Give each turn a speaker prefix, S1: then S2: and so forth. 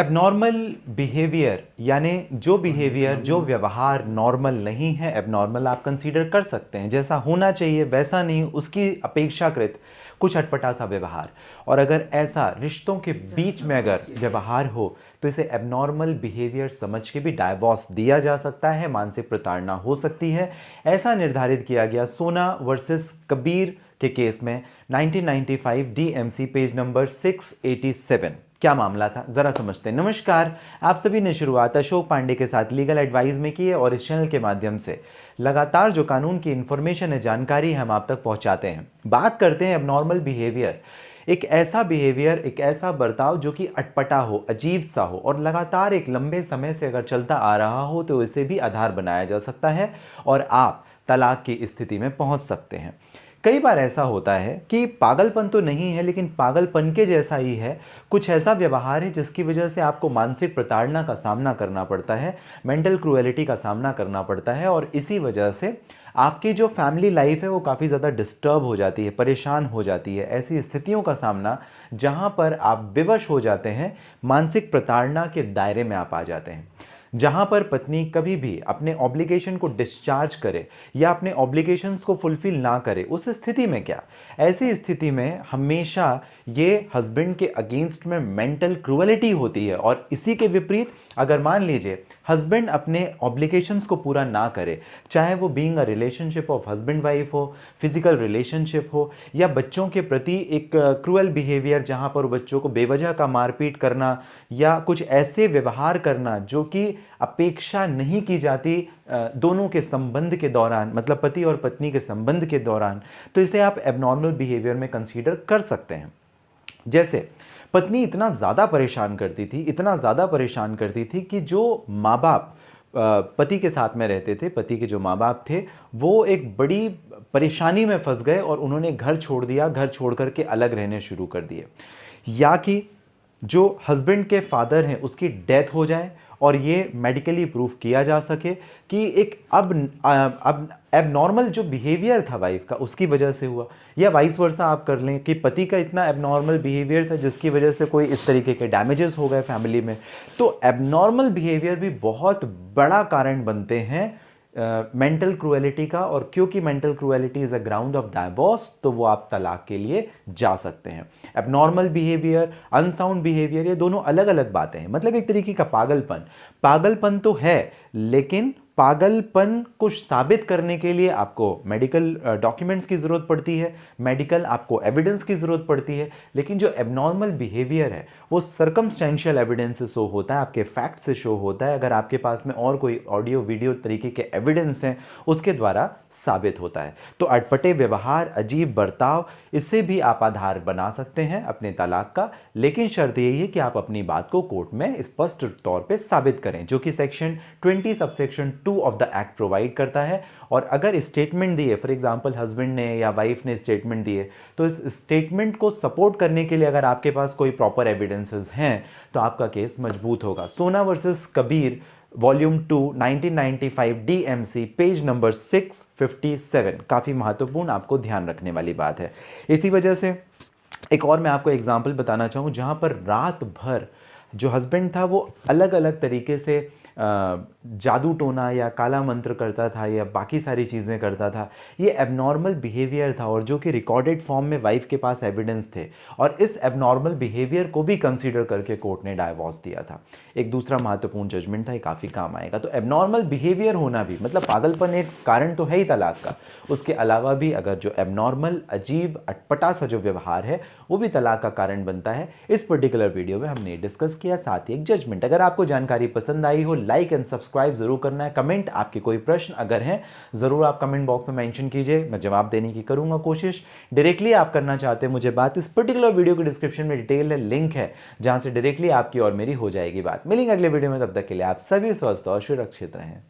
S1: Abnormal behaviour यानी जो व्यवहार नॉर्मल नहीं है, एबनॉर्मल आप कंसीडर कर सकते हैं। जैसा होना चाहिए वैसा नहीं, उसकी अपेक्षाकृत कुछ अटपटा सा व्यवहार। और अगर ऐसा रिश्तों के बीच में अगर व्यवहार हो तो इसे एबनॉर्मल बिहेवियर समझ के भी डाइवोर्स दिया जा सकता है, मानसिक प्रताड़ना हो सकती है। ऐसा निर्धारित किया गया सोना वर्सेस कबीर के केस में 1995 डीएमसी पेज नंबर 687। क्या मामला था जरा समझते हैं। नमस्कार, आप सभी ने शुरुआत अशोक पांडे के साथ लीगल एडवाइस में की है और इस चैनल के माध्यम से लगातार जो कानून की इंफॉर्मेशन है, जानकारी हम आप तक पहुंचाते हैं। बात करते हैं एबनॉर्मल बिहेवियर। एक ऐसा बर्ताव जो कि अटपटा हो, अजीब सा हो और लगातार एक लंबे समय से अगर चलता आ रहा हो तो इसे भी आधार बनाया जा सकता है और आप तलाक की स्थिति में पहुंच सकते हैं। कई बार ऐसा होता है कि पागलपन तो नहीं है लेकिन पागलपन के जैसा ही है, कुछ ऐसा व्यवहार है जिसकी वजह से आपको मानसिक प्रताड़ना का सामना करना पड़ता है, मेंटल क्रूएलिटी का सामना करना पड़ता है और इसी वजह से आपकी जो फैमिली लाइफ है वो काफ़ी ज़्यादा डिस्टर्ब हो जाती है, परेशान हो जाती है। ऐसी स्थितियों का सामना जहां पर आप विवश हो जाते हैं, मानसिक प्रताड़ना के दायरे में आप आ जाते हैं। जहां पर पत्नी कभी भी अपने ऑब्लिगेशन को डिस्चार्ज करे या अपने ऑब्लिगेशंस को फुलफिल ना करे, उस स्थिति में क्या, ऐसी स्थिति में हमेशा ये हस्बैंड के अगेंस्ट में मेंटल क्रूएलिटी होती है। और इसी के विपरीत अगर मान लीजिए हस्बैंड अपने ऑब्लिगेशंस को पूरा ना करे, चाहे वो being a relationship of husband wife हो, फिजिकल रिलेशनशिप हो या बच्चों के प्रति एक क्रूअल बिहेवियर जहां पर बच्चों को बेवजह का मारपीट करना या कुछ ऐसे व्यवहार करना जो कि अपेक्षा नहीं की जाती दोनों के संबंध के दौरान, मतलब पति और पत्नी के संबंध के दौरान, तो इसे आप एबनॉर्मल बिहेवियर में कंसीडर कर सकते हैं। जैसे पत्नी इतना ज़्यादा परेशान करती थी कि जो माँ बाप पति के साथ में रहते थे, पति के जो माँ बाप थे वो एक बड़ी परेशानी में फंस गए और उन्होंने घर छोड़ दिया, घर छोड़ करके अलग रहने शुरू कर दिए। या कि जो हस्बैंड के फादर हैं उसकी डेथ हो जाए और ये मेडिकली प्रूफ किया जा सके कि एक अब एबनॉर्मल जो बिहेवियर था वाइफ का उसकी वजह से हुआ, या वाइस वर्सा आप कर लें कि पति का इतना एबनॉर्मल बिहेवियर था जिसकी वजह से कोई इस तरीके के डैमेजेस हो गए फैमिली में। तो एबनॉर्मल बिहेवियर भी बहुत बड़ा कारण बनते हैं मेंटल क्रूएलिटी का। और क्योंकि mental cruelty is a ground of divorce तो वो आप तलाक के लिए जा सकते हैं। एबनॉर्मल बिहेवियर, अनसाउंड बिहेवियर, ये दोनों अलग अलग बातें हैं। मतलब एक तरीके का पागलपन तो है, लेकिन पागलपन को साबित करने के लिए आपको मेडिकल डॉक्यूमेंट्स की ज़रूरत पड़ती है, मेडिकल आपको एविडेंस की ज़रूरत पड़ती है। लेकिन जो एबनॉर्मल बिहेवियर है वो सर्कमस्टेंशियल एविडेंस से शो होता है, आपके फैक्ट से शो होता है। अगर आपके पास में और कोई ऑडियो वीडियो तरीके के एविडेंस हैं उसके द्वारा साबित होता है। तो अटपटे व्यवहार, अजीब बर्ताव, इससे भी आप आधार बना सकते हैं अपने तलाक का। लेकिन शर्त यही है कि आप अपनी बात को कोर्ट में स्पष्ट तौर पे साबित करें, जो कि section 20 subsection 2 of the act provide करता है। और अगर स्टेटमेंट दिए, फॉर एग्जांपल हस्बैंड ने या वाइफ ने स्टेटमेंट दिए, तो इस स्टेटमेंट को सपोर्ट करने के लिए अगर आपके पास कोई प्रॉपर एविडेंसेस हैं तो आपका केस मजबूत होगा। सोना versus Kabir volume 2 1995 DMC page number 657 काफ़ी महत्वपूर्ण, आपको ध्यान रखने वाली बात है। इसी वजह से एक और मैं आपको एग्जाम्पल बताना चाहूँ जहाँ पर रात भर जो हस्बैंड था वो अलग अलग तरीके से जादू टोना या काला मंत्र करता था या बाकी सारी चीज़ें करता था। ये एबनॉर्मल बिहेवियर था और जो कि रिकॉर्डेड फॉर्म में वाइफ के पास एविडेंस थे और इस एबनॉर्मल बिहेवियर को भी कंसीडर करके कोर्ट ने डाइवोर्स दिया था। एक दूसरा महत्वपूर्ण जजमेंट था, ये काफ़ी काम आएगा। तो एबनॉर्मल बिहेवियर होना भी, मतलब पागलपन एक कारण तो है ही तलाक का, उसके अलावा भी अगर जो एबनॉर्मल, अजीब, अटपटा सा जो व्यवहार है वो भी तलाक का कारण बनता है। इस पर्टिकुलर वीडियो में हमने डिस्कस किया, साथ ही एक जजमेंट। अगर आपको जानकारी पसंद आई हो, लाइक एंड सब्सक्राइब जरूर करना है। कमेंट, आपके कोई प्रश्न अगर हैं जरूर आप कमेंट बॉक्स में मेंशन कीजिए, मैं जवाब देने की करूंगा कोशिश। डायरेक्टली आप करना चाहते हैं मुझे बात, इस पर्टिकुलर वीडियो के डिस्क्रिप्शन में डिटेल है, लिंक है जहां से डायरेक्टली आपकी और मेरी हो जाएगी बात। मिलेंगे अगले वीडियो में, तब तक के लिए आप सभी स्वस्थ और सुरक्षित रहें।